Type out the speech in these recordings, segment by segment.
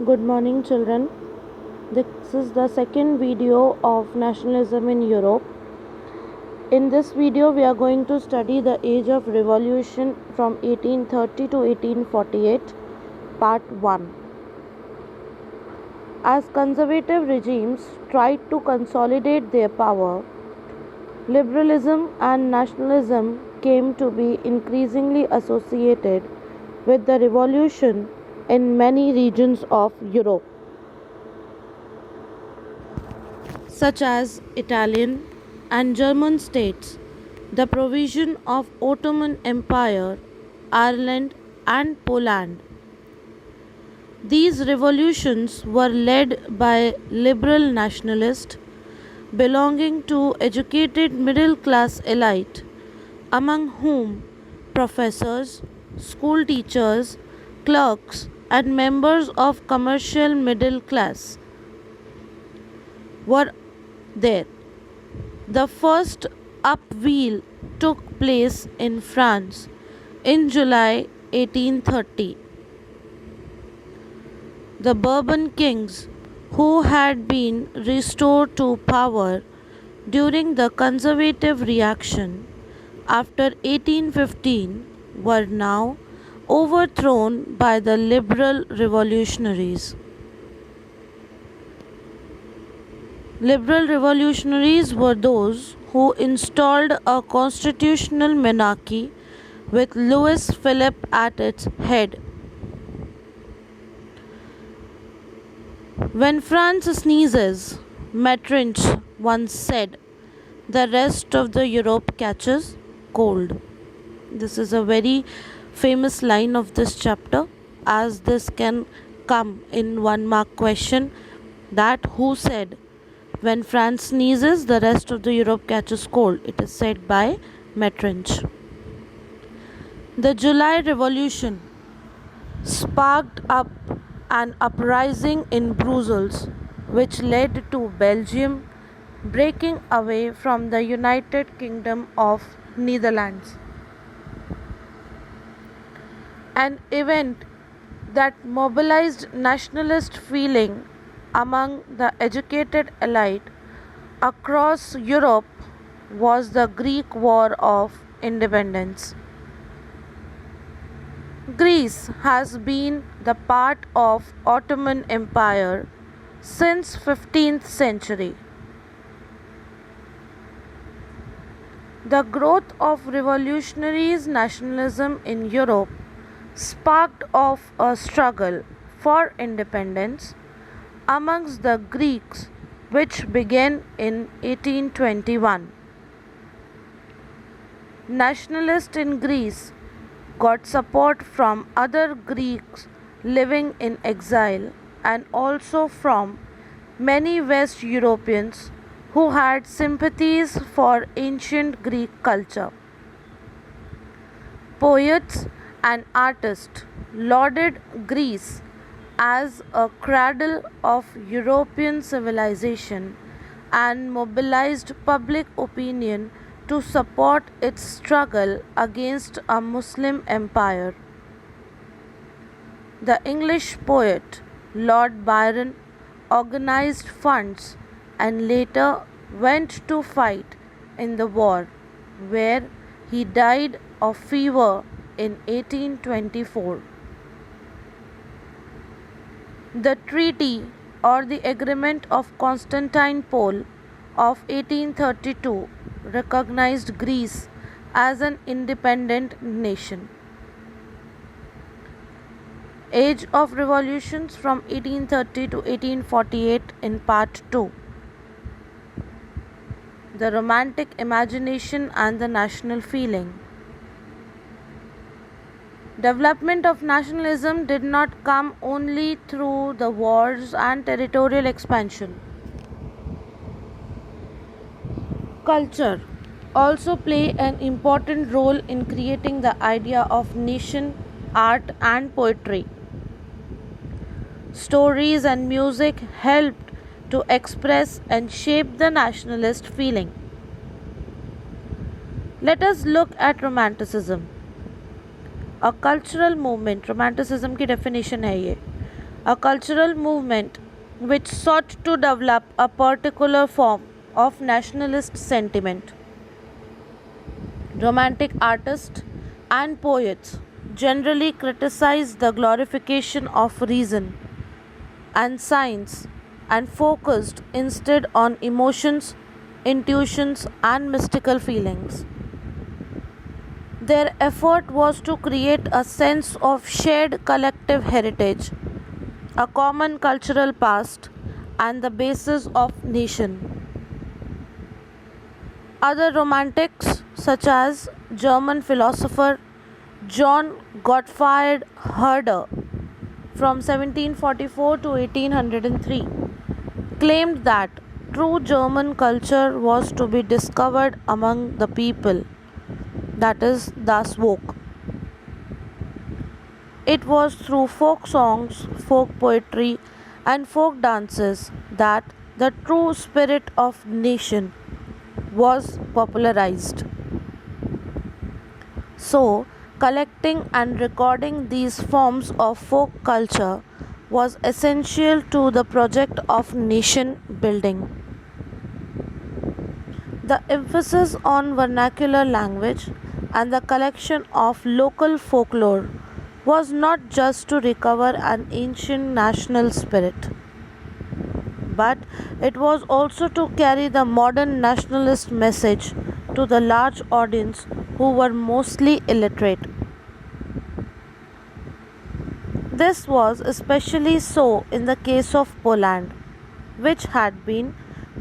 Good morning, children. This is the second video of nationalism in Europe. In this video, we are going to study the age of revolution from 1830 to 1848, part 1. As conservative regimes tried to consolidate their power, liberalism and nationalism came to be increasingly associated with the revolution in many regions of Europe, such as Italian and German states, the provision of Ottoman Empire, Ireland and Poland. These revolutions were led by liberal nationalists belonging to educated middle class elite, among whom professors, school teachers, clerks, and members of commercial middle class were there. The first upheaval took place in France in July 1830. The Bourbon kings, who had been restored to power during the conservative reaction after 1815, were now overthrown by the liberal revolutionaries. Liberal revolutionaries were those who installed a constitutional monarchy with Louis Philippe at its head. When France sneezes, Metternich once said, the rest of the Europe catches cold. This is a very famous line of this chapter, as this can come in 1 mark question, that who said when France sneezes the rest of the Europe catches cold. It is said by Metternich. The July Revolution sparked up an uprising in Brussels, which led to Belgium breaking away from the United Kingdom of Netherlands. An event that mobilized nationalist feeling among the educated elite across Europe was the Greek War of Independence. Greece has been the part of Ottoman Empire since 15th century. The growth of revolutionary nationalism in Europe sparked off a struggle for independence amongst the Greeks, which began in 1821. Nationalists in Greece got support from other Greeks living in exile and also from many West Europeans who had sympathies for ancient Greek culture. Poets and artists lauded Greece as a cradle of European civilization and mobilized public opinion to support its struggle against a Muslim empire. The English poet Lord Byron organized funds and later went to fight in the war, where he died of fever in 1824. The treaty or the agreement of Constantinople of 1832 recognized Greece as an independent nation. Age of revolutions from 1830 to 1848 in part 2. The romantic imagination and the national feeling. Development of nationalism did not come only through the wars and territorial expansion. Culture also play an important role in creating the idea of nation, art and poetry. Stories and music helped to express and shape the nationalist feeling. Let us look at romanticism. A cultural movement, romanticism की definition है ये, a cultural movement which sought to develop a particular form of nationalist sentiment. Romantic artists and poets generally criticized the glorification of reason and science and focused instead on emotions, intuitions, and mystical feelings. Their effort was to create a sense of shared collective heritage, a common cultural past, and the basis of nation. Other romantics, such as German philosopher John Gottfried Herder from 1744 to 1803, claimed that true German culture was to be discovered among the people, that is, das Volk. It was through folk songs, folk poetry, and folk dances that the true spirit of nation was popularized. So, collecting and recording these forms of folk culture was essential to the project of nation building. The emphasis on vernacular language and the collection of local folklore was not just to recover an ancient national spirit, but it was also to carry the modern nationalist message to the large audience who were mostly illiterate. This was especially so in the case of Poland, which had been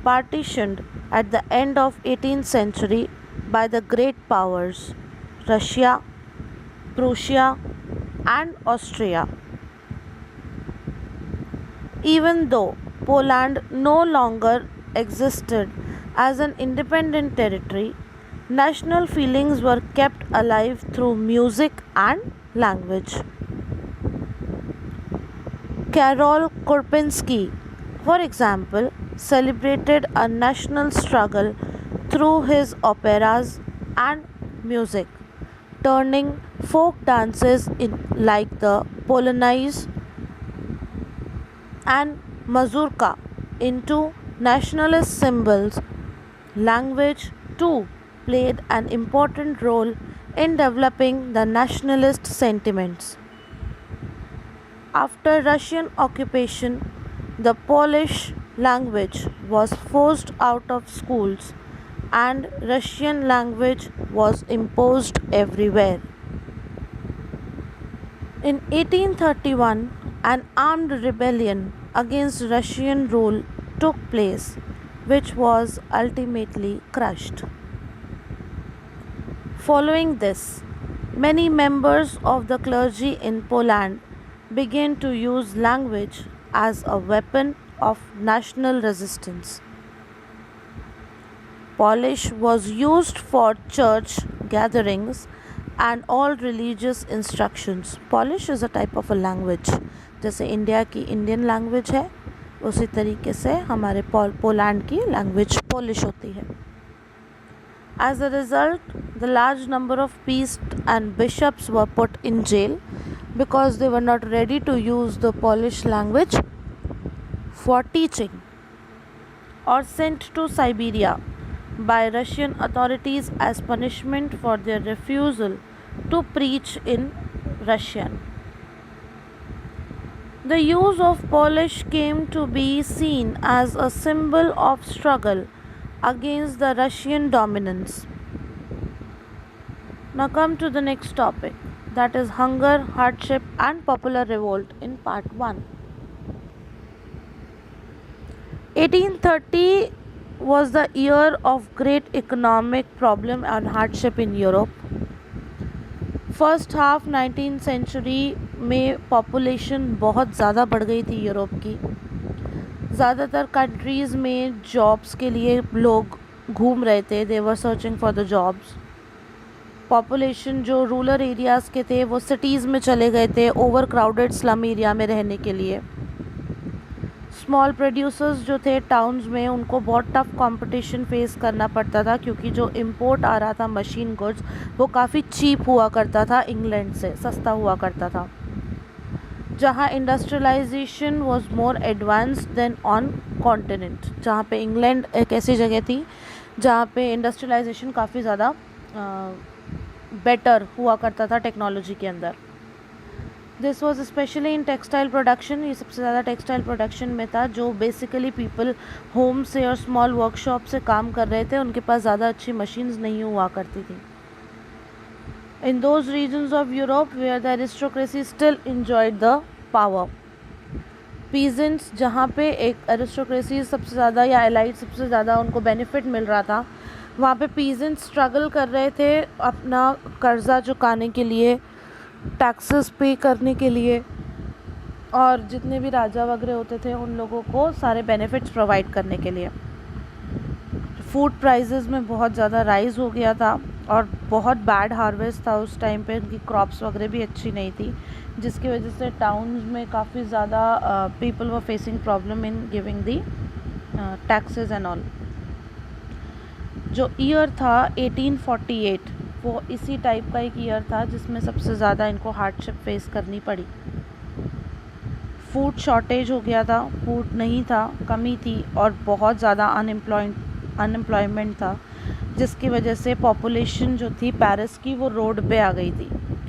partitioned at the end of 18th century by the great powers Russia, Prussia, and Austria. Even though Poland no longer existed as an independent territory, national feelings were kept alive through music and language. Karol Kurpinski, for example, celebrated a national struggle through his operas and music, turning folk dances in like the Polonaise and mazurka into nationalist symbols. Language, too, played an important role in developing the nationalist sentiments. After Russian occupation, the Polish language was forced out of schools and Russian language was imposed everywhere. In 1831, an armed rebellion against Russian rule took place, which was ultimately crushed. Following this, many members of the clergy in Poland began to use language as a weapon of national resistance. Polish was used for church gatherings and all religious instructions. Polish is a type of a language. जैसे India की Indian language है उसी तरीके से हमारे Poland की language Polish होती है. As a result, the large number of priests and bishops were put in jail because they were not ready to use the Polish language for teaching, or sent to Siberia by Russian authorities as punishment for their refusal to preach in Russian. The use of Polish came to be seen as a symbol of struggle against the Russian dominance. Now come to the next topic, that is hunger, hardship, and popular revolt in part 1. 1830 was the year of great economic problem and hardship in Europe. First half 19th century में population बहुत ज़्यादा बढ़ गई थी Europe की. ज़्यादातर countries में jobs के लिए लोग घूम रहे थे. They were searching for the jobs. Population जो रूरल एरियाज़ के थे वो सिटीज़ में चले गए थे ओवर क्राउडेड स्लम एरिया में रहने के लिए. स्मॉल प्रोड्यूसर्स जो थे टाउन्स में उनको बहुत टफ कंपटीशन फेस करना पड़ता था क्योंकि जो इंपोर्ट आ रहा था मशीन गुड्स वो काफ़ी चीप हुआ करता था. इंग्लैंड से सस्ता हुआ करता था. जहाँ industrialisation was more advanced than on continent, जहाँ पे इंग्लैंड एक ऐसी जगह थी जहाँ पे इंडस्ट्रियलाइजेशन काफ़ी ज़्यादा बेटर हुआ करता था टेक्नोलॉजी के अंदर। This was specially in textile production, ये सबसे ज़्यादा टेक्सटाइल प्रोडक्शन में था, जो बेसिकली पीपल होम से और स्मॉल वर्कशॉप से काम कर रहे थे, उनके पास ज़्यादा अच्छी मशीन्स नहीं हुआ करती थी। In those regions of Europe where the aristocracy still enjoyed the power, peasants जहाँ पे एक aristocracy सबसे ज़्यादा या elite सबसे ज़्यादा उनको benefit मिल रहा था, वहाँ पे peasants struggle कर रहे थे अपना कर्जा चुकाने के लिए, taxes पे करने के लिए, और जितने भी राजा वगैरह होते थे उन लोगों को सारे benefits provide करने के लिए। फूड प्राइसेस में बहुत ज़्यादा राइज़ हो गया था और बहुत बैड हार्वेस्ट था उस टाइम पे, उनकी क्रॉप्स वगैरह भी अच्छी नहीं थी, जिसकी वजह से टाउन्स में काफ़ी ज़्यादा people were facing problem in giving the taxes and all. जो ईयर था 1848, वो इसी टाइप का एक ईयर था जिसमें सबसे ज़्यादा इनको हार्डशिप फेस करनी पड़ी। फूड शॉर्टेज हो गया था, फूड नहीं था, कमी थी, और बहुत ज़्यादा अनएम्प्लॉयमेंट था, जिसकी वजह से पॉपुलेशन जो थी पेरिस की वो रोड पे आ गई थी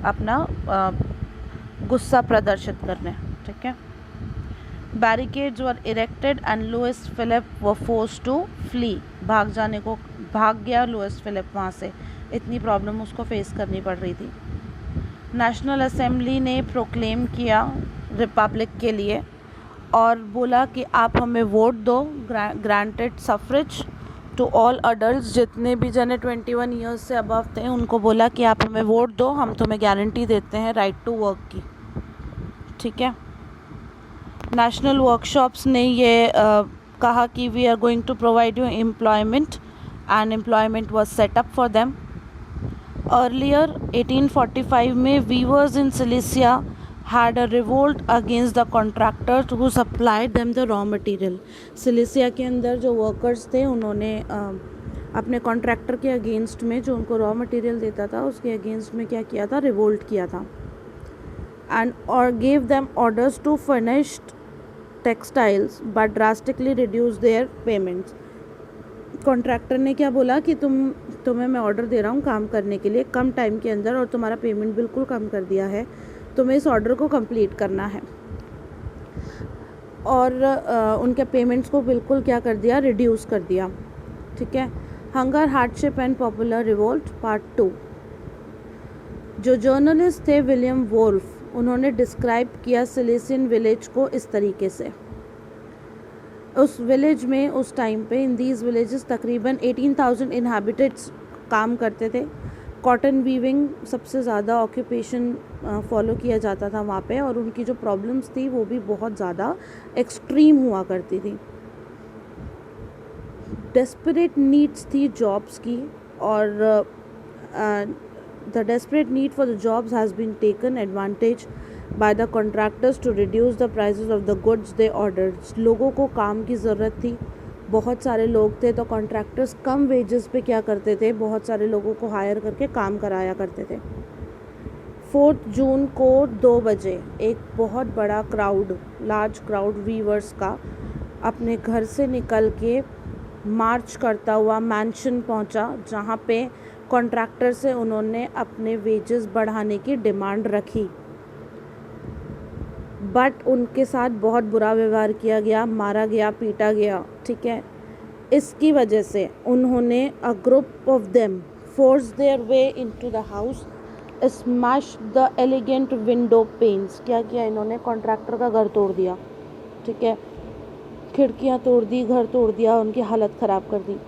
अपना गुस्सा प्रदर्शित करने। ठीक है, barricades were erected and Louis Philippe were forced to flee, भाग गया लुइस फिलिप वहाँ से, इतनी प्रॉब्लम उसको फेस करनी पड़ रही थी। नेशनल असेंबली ने प्रोक्लेम किया रिपब्लिक के लिए और बोला कि आप हमें वोट दो, granted suffrage to all adult, जितने भी जने 21 ईयर्स से अबव थे उनको बोला कि आप हमें वोट दो, हम तुम्हें गारंटी देते हैं राइट टू वर्क की। ठीक है, नेशनल वर्कशॉप्स ने ये कहा कि we are going to provide you employment, and employment was set up for them. Earlier 1845 में weavers in Silesia had a revolt against the contractors who supplied them the raw material। Silesia के अंदर जो workers थे उन्होंने अपने contractor के against में, जो उनको रॉ मटेरियल देता था उसके अगेंस्ट में क्या किया था, रिवोल्ट किया था, एंड और gave them orders to furnished textiles but drastically reduce their payments. Contractor ने क्या बोला कि तुम्हें मैं ऑर्डर दे रहा हूँ काम करने के लिए कम टाइम के अंदर, और तुम्हारा पेमेंट बिल्कुल कम कर दिया है, तुम्हें इस ऑर्डर को कंप्लीट करना है, और उनके पेमेंट्स को बिल्कुल क्या कर दिया, रिड्यूस कर दिया। ठीक है, hunger, hardship and popular revolt part 2। जो जर्नलिस्ट थे विलियम वोल्फ, उन्होंने डिस्क्राइब किया सिलेसियन विलेज को इस तरीके से। उस विलेज में उस टाइम पे, इन दीज विलेजेस तकरीबन 18,000 इनहैबिटेट्स काम करते थे। कॉटन वीविंग सबसे ज़्यादा ऑक्यूपेशन फॉलो किया जाता था वहाँ पे, और उनकी जो प्रॉब्लम्स थी वो भी बहुत ज़्यादा एक्सट्रीम हुआ करती थी। डेस्परेट नीड्स थी जॉब्स की, और the desperate need for the jobs has been taken advantage by the contractors to reduce the prices of the goods they ordered. लोगों को काम की ज़रूरत थी, बहुत सारे लोग थे, तो कॉन्ट्रैक्टर्स कम वेजेस पे क्या करते थे, बहुत सारे लोगों को हायर करके काम कराया करते थे। 4 जून को 2 बजे एक बहुत बड़ा क्राउड, लार्ज क्राउड वीवर्स का अपने घर से निकल के मार्च करता हुआ मैंशन पहुंचा, जहां पे कॉन्ट्रैक्टर से उन्होंने अपने वेजेस बढ़ाने की डिमांड रखी, बट उनके साथ बहुत बुरा व्यवहार किया गया, मारा गया, पीटा गया। ठीक है, इसकी वजह से उन्होंने a group of them force their way into the house, smash the elegant window panes. क्या किया इन्होंने, कॉन्ट्रैक्टर का घर तोड़ दिया। ठीक है, खिड़कियां तोड़ दी, घर तोड़ दिया, उनकी हालत ख़राब कर दी।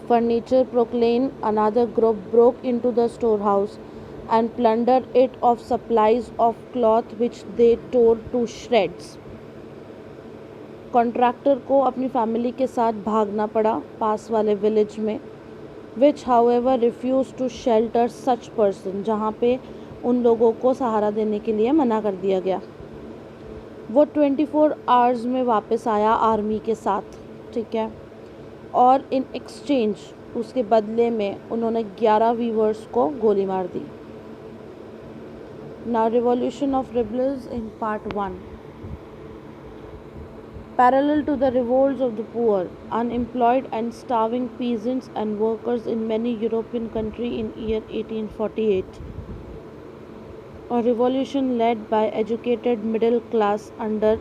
फर्नीचर प्रोक्लेन, another group broke into the store house and plundered it of supplies of cloth which they tore to shreds। Contractor को अपनी फैमिली के साथ भागना पड़ा पास वाले विलेज में, which however refused to shelter such person, जहाँ पे उन लोगों को सहारा देने के लिए मना कर दिया गया। वो 24 आवर्स में वापस आया आर्मी के साथ। ठीक है, और इन एक्सचेंज उसके बदले में उन्होंने 11 वीवर्स को गोली मार दी। Now, revolution of rebels in part 1. Parallel to the revolts of the poor, unemployed and starving peasants and workers in many European countries in year 1848, a revolution led by educated middle class under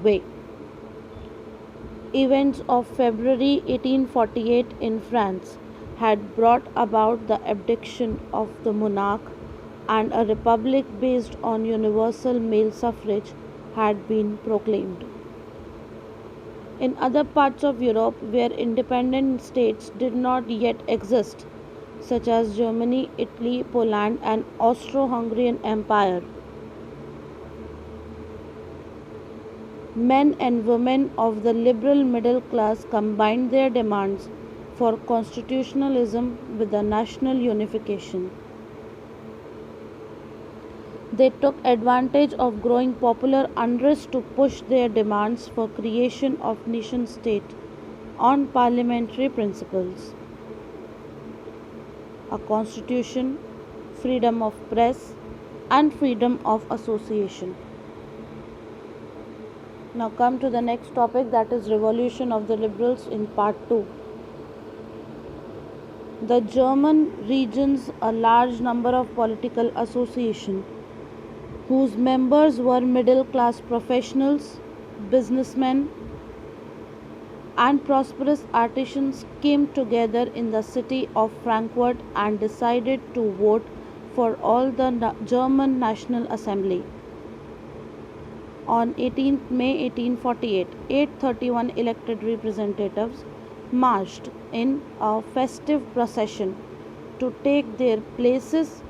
way. Events of February 1848 in France had brought about the abdication of the monarch, and a republic based on universal male suffrage had been proclaimed. In other parts of Europe where independent states did not yet exist, such as Germany, Italy, Poland, and Austro Hungarian Empire, men and women of the liberal middle class combined their demands for constitutionalism with the national unification. They took advantage of growing popular unrest to push their demands for creation of nation state on parliamentary principles, a constitution, freedom of press, and freedom of association. Now come to the next topic, that is revolution of the liberals in part 2. The German regions a large number of political associations whose members were middle class professionals, businessmen, and prosperous artisans came together in the city of Frankfurt and decided to vote for all the German National Assembly. On 18th May 1848, 831 elected representatives marched in a festive procession to take their places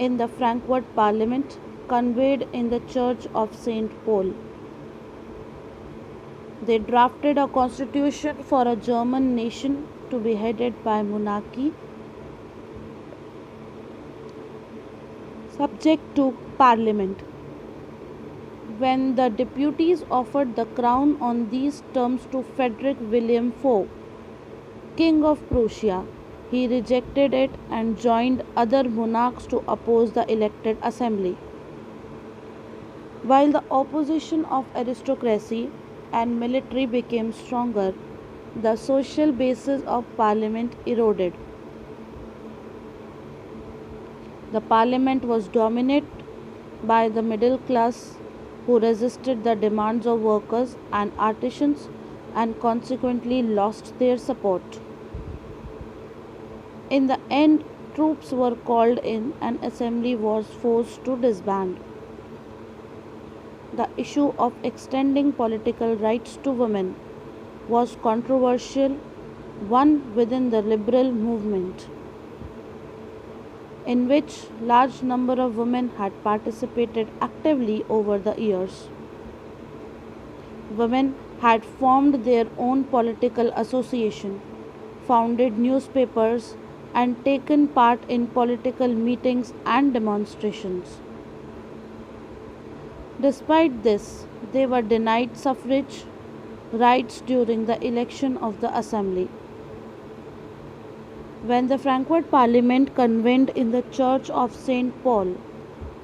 in the Frankfurt Parliament, conveyed in the Church of St. Paul. They drafted a constitution for a German nation to be headed by monarchy, subject to parliament. When the deputies offered the crown on these terms to Frederick William IV, King of Prussia, he rejected it and joined other monarchs to oppose the elected assembly. While the opposition of aristocracy and military became stronger, the social basis of parliament eroded. The parliament was dominated by the middle class who resisted the demands of workers and artisans and consequently lost their support. In the end, troops were called in and assembly was forced to disband. The issue of extending political rights to women was controversial, one within the liberal movement, in which large number of women had participated actively over the years. Women had formed their own political association, founded newspapers, and taken part in political meetings and demonstrations. Despite this, they were denied suffrage rights during the election of the assembly. When the Frankfurt Parliament convened in the Church of St. Paul,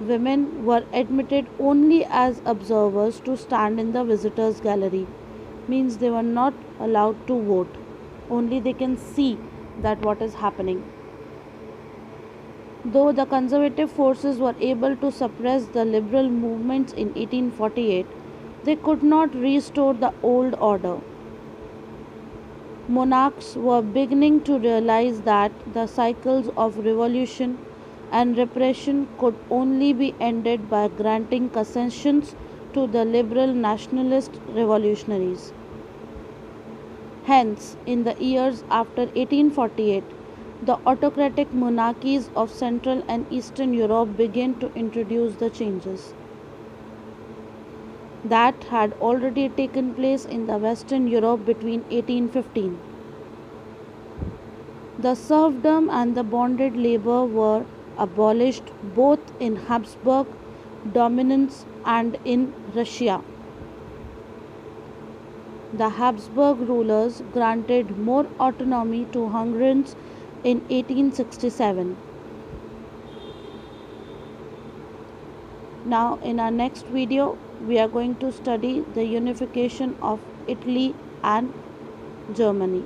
women were admitted only as observers to stand in the visitors' gallery. Means they were not allowed to vote. Only they can see that what is happening. Though the conservative forces were able to suppress the liberal movements in 1848, they could not restore the old order. Monarchs were beginning to realize that the cycles of revolution and repression could only be ended by granting concessions to the liberal nationalist revolutionaries. Hence, in the years after 1848, the autocratic monarchies of Central and Eastern Europe began to introduce the changes that had already taken place in the Western Europe between 1815. The serfdom and the bonded labor were abolished both in Habsburg dominance and in Russia. The Habsburg rulers granted more autonomy to Hungarians in 1867. Now, in our next video, we are going to study the unification of Italy and Germany.